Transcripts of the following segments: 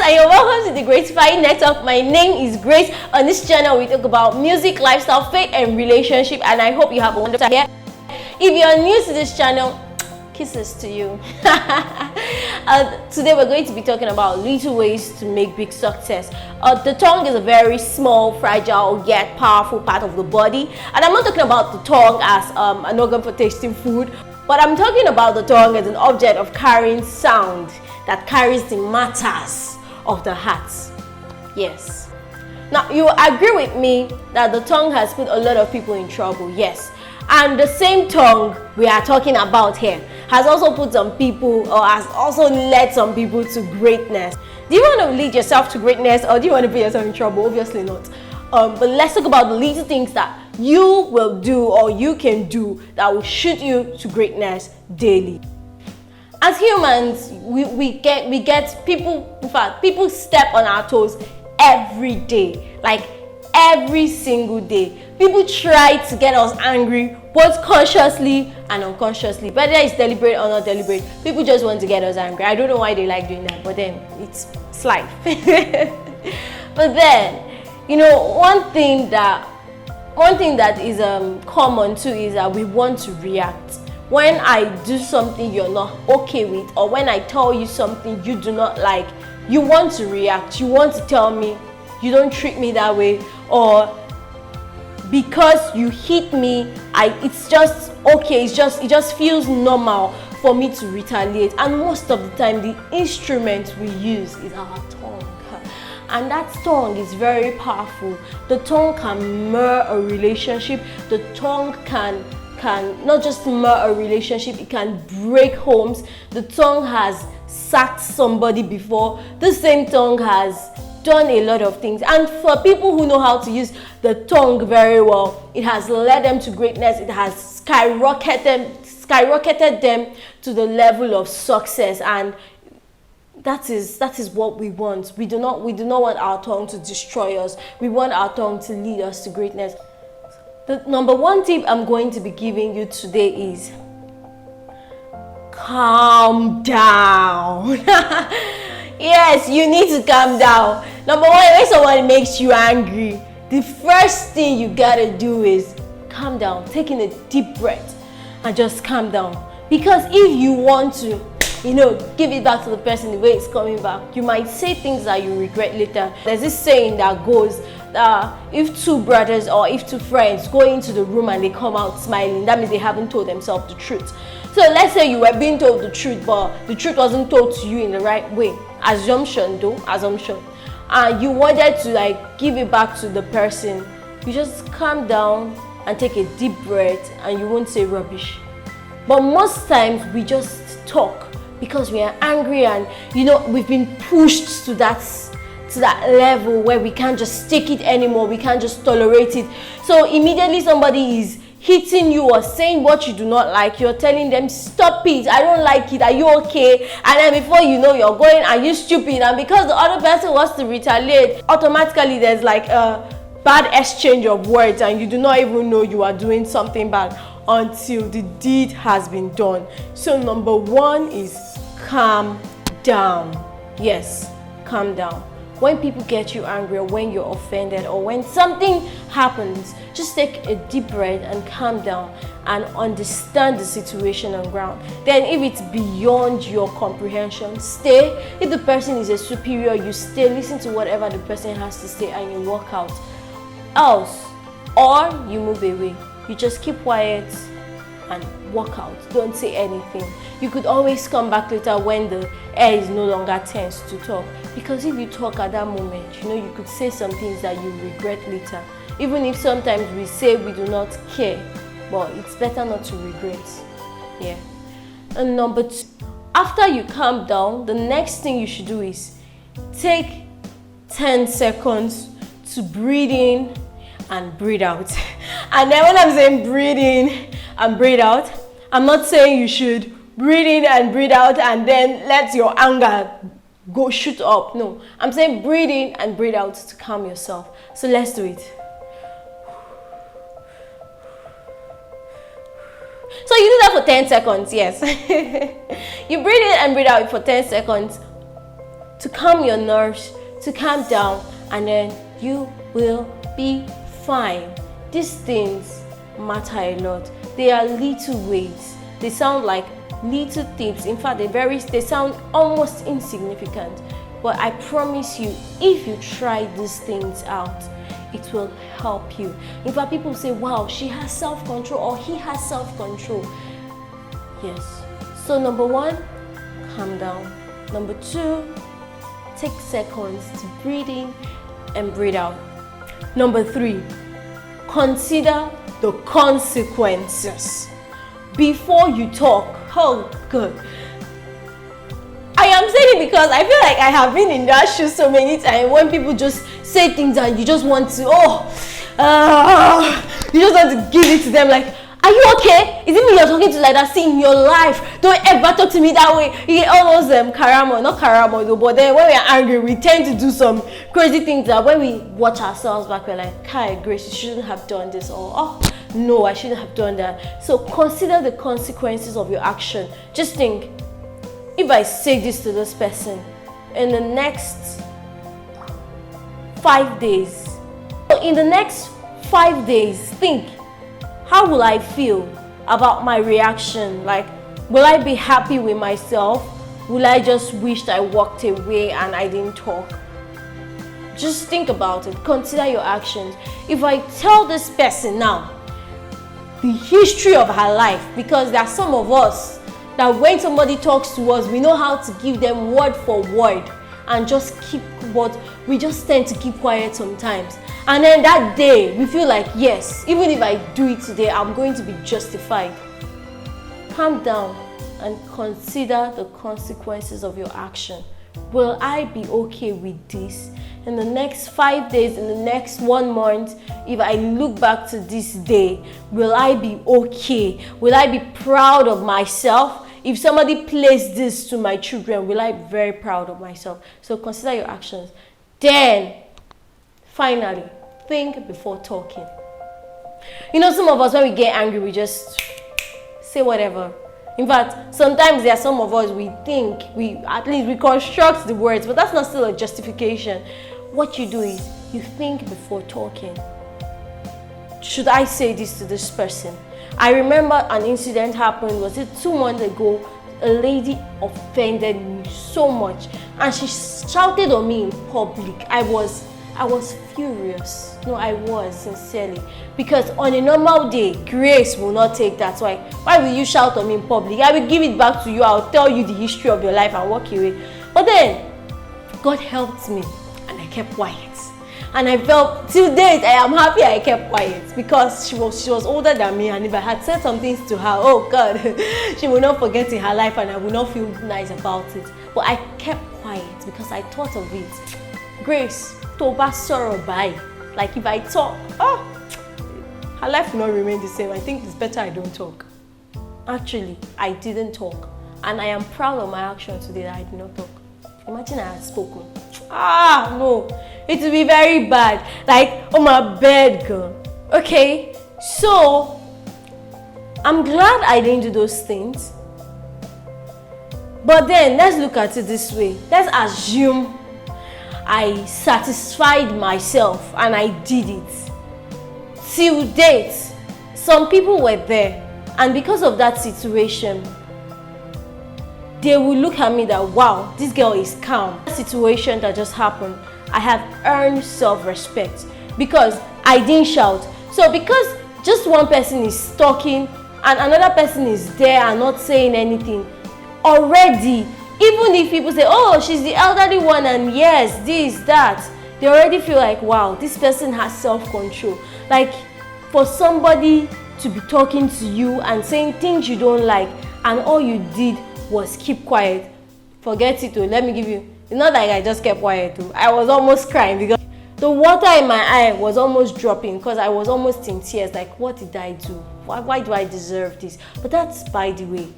and you're welcome to the Gracifying Network. My name is Grace. On this channel, we talk about music, lifestyle, faith, and relationship, and I hope you have a wonderful time here. If you're new to this channel, kisses to you. Today we're going to be talking about little ways to make big success. The tongue is a very small, fragile, yet powerful part of the body, and I'm not talking about the tongue as an organ for tasting food, but I'm talking about the tongue as an object of carrying sound that carries the matters of the heart. Yes. Now, you agree with me that the tongue has put a lot of people in trouble, yes. And the same tongue we are talking about here has also put some people, or has also led some people to greatness. Do you want to lead yourself to greatness, or do you want to put yourself in trouble? Obviously not. But let's talk about the little things that you will do or you can do that will shoot you to greatness daily. As humans, we get people, in fact, people step on our toes every day, like every single day. People try to get us angry, both consciously and unconsciously. Whether it's deliberate or not deliberate, people just want to get us angry. I don't know why they like doing that, but then it's life. But then, you know, one thing that is common too is that we want to react. When I do something you're not okay with, or when I tell you something you do not like, you want to react. You want to tell me you don't treat me that way, or because you hit me, it's just okay. It just feels normal for me to retaliate. And most of the time, the instrument we use is our tongue. And that tongue is very powerful. The tongue can mar a relationship. The tongue can not just mar a relationship, it can break homes. The tongue has sacked somebody before. The same tongue has done a lot of things. And for people who know how to use the tongue very well, it has led them to greatness. It has skyrocketed them to the level of success. And that is what we want. We do not want our tongue to destroy us. We want our tongue to lead us to greatness. The number one tip I'm going to be giving you today is calm down. Yes, you need to calm down. Number one, when someone makes you angry, the first thing you gotta do is calm down. Taking a deep breath and just calm down. Because if you want to, give it back to the person the way it's coming back, you might say things that you regret later. There's this saying that goes, if two brothers or if two friends go into the room and they come out smiling, that means they haven't told themselves the truth. So let's say you were being told the truth, but the truth wasn't told to you in the right way. Assumption. And you wanted to give it back to the person. You just calm down and take a deep breath, and you won't say rubbish. But most times we just talk because we are angry, and we've been pushed to that level where we can't just take it anymore. We can't just tolerate it. So immediately somebody is hitting you or saying what you do not like, you're telling them, stop it, I don't like it, are you okay? And then before you know, you're going, are you stupid? And because the other person wants to retaliate, automatically there's a bad exchange of words, and you do not even know you are doing something bad until the deed has been done. So number one is calm down. Yes, calm down. When people get you angry, or when you're offended, or when something happens, just take a deep breath and calm down and understand the situation on ground. Then if it's beyond your comprehension, stay. If the person is a superior, you stay, listen to whatever the person has to say, and you walk out. Else, or you move away. You just keep quiet and walk out. Don't say anything. You could always come back later when the air is no longer tense to talk. Because if you talk at that moment, you could say some things that you regret later. Even if sometimes we say we do not care, but it's better not to regret. Yeah. And number two, after you calm down, the next thing you should do is take 10 seconds to breathe in and breathe out. And then when I'm saying breathe in and breathe out, I'm not saying you should breathe in and breathe out and then let your anger go shoot up. No, I'm saying breathe in and breathe out to calm yourself. So let's do it. So you do that for 10 seconds, yes. You breathe in and breathe out for 10 seconds. to calm your nerves, to calm down, and then you will be fine. These things matter a lot. They are little ways. They sound like little tips. In fact, they sound almost insignificant. But I promise you, if you try these things out, it will help you. In fact, people say, wow, she has self-control or he has self-control. Yes. So number 1, calm down. Number 2, take seconds to breathe in and breathe out. Number 3, consider the consequences before you talk. Oh, good. I am saying it because I feel like I have been in that shoe so many times when people just say things and you just want to, you just want to give it to them like, are you okay? Is it me you're talking to like that? See, in your life, don't ever talk to me that way. You get almost karamo, not karamo though, but then when we are angry, we tend to do some crazy things that when we watch ourselves back, we're like, Kai, Grace, you shouldn't have done this, or oh, no, I shouldn't have done that. So consider the consequences of your action. Just think, if I say this to this person in the next 5 days, think, how will I feel about my reaction? Like, will I be happy with myself? Will I just wish I walked away and I didn't talk? Just think about it. Consider your actions. If I tell this person now the history of her life, because there are some of us that when somebody talks to us, we know how to give them word for word and just keep what we just tend to keep quiet sometimes. And then that day, we feel like, yes, even if I do it today, I'm going to be justified. Calm down and consider the consequences of your action. Will I be okay with this? In the next 5 days, in the next 1 month, if I look back to this day, will I be okay? Will I be proud of myself? If somebody plays this to my children, will I be very proud of myself? So consider your actions. Then, finally, think before talking. You know, some of us, when we get angry, we just say whatever. In fact, sometimes there are some of us, we think, at least we construct the words, but that's not still a justification. What you do is, you think before talking. Should I say this to this person? I remember an incident happened, was it 2 months ago? A lady offended me so much and she shouted on me in public. I was furious. No, I was, sincerely. Because on a normal day, Grace will not take that. So why will you shout on me in public? I will give it back to you. I'll tell you the history of your life and walk away. But then, God helped me and I kept quiet. And I felt, till date, I am happy I kept quiet because she was older than me, and if I had said some things to her, oh God, she will not forget in her life and I will not feel nice about it. But I kept quiet because I thought of it. Grace, toba sorrow bye. Like if I talk, her life will not remain the same. I think it's better I don't talk. Actually, I didn't talk. And I am proud of my action today that I did not talk. Imagine I had spoken. No, it will be very bad. Like, oh my bad girl. Okay, so I'm glad I didn't do those things. But then let's look at it this way. Let's assume I satisfied myself and I did it. Till date, some people were there, and because of that situation, they will look at me that, wow, this girl is calm. The situation that just happened, I have earned self-respect because I didn't shout. So because just one person is talking and another person is there and not saying anything, already, even if people say, oh, she's the elderly one and yes, this, that, they already feel like, wow, this person has self-control. Like, for somebody to be talking to you and saying things you don't like and all you did was keep quiet, forget it. Let me give you, it's not like I just kept quiet. I was almost crying because the water in my eye was almost dropping because I was almost in tears. Like, what did I do? Why do I deserve this? But that's by the way.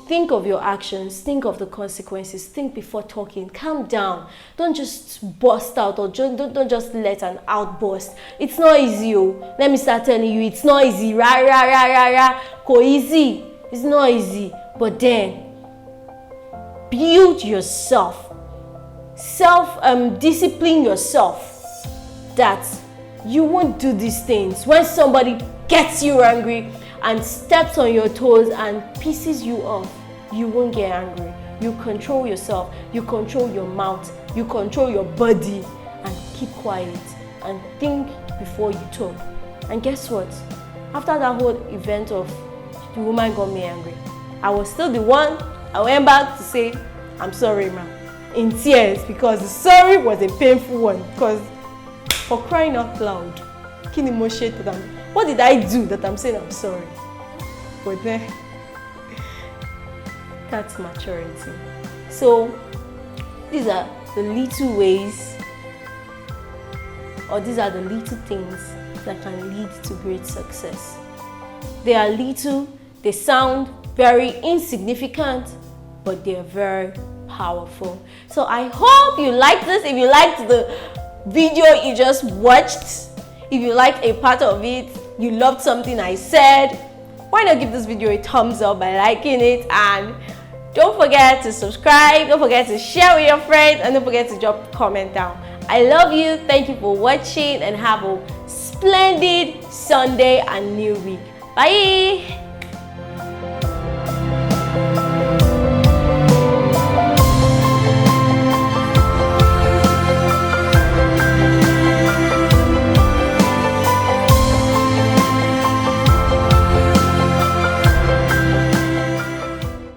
Think of your actions, think of the consequences, think before talking, calm down. Don't just burst out or don't just let an outburst. It's not easy. Let me start telling you, it's not easy. Ko easy. It's not easy. But then, build yourself discipline yourself that you won't do these things. When somebody gets you angry and steps on your toes and pisses you off, you won't get angry. You control yourself, you control your mouth, you control your body, and keep quiet and think before you talk. And guess what? After that whole event of the woman got me angry, I was still the one. I went back to say, I'm sorry, ma'am, in tears, because the sorry was a painful one. Because for crying out loud, what did I do that I'm saying I'm sorry? But then, that's maturity. So these are the little ways, or these are the little things that can lead to great success. They are little, they sound very insignificant, but they're very powerful. So I hope you liked this. If you liked the video you just watched, if you liked a part of it, you loved something I said, why not give this video a thumbs up by liking it, and don't forget to subscribe, don't forget to share with your friends, and don't forget to drop a comment down. I love you, thank you for watching, and have a splendid Sunday and new week. Bye!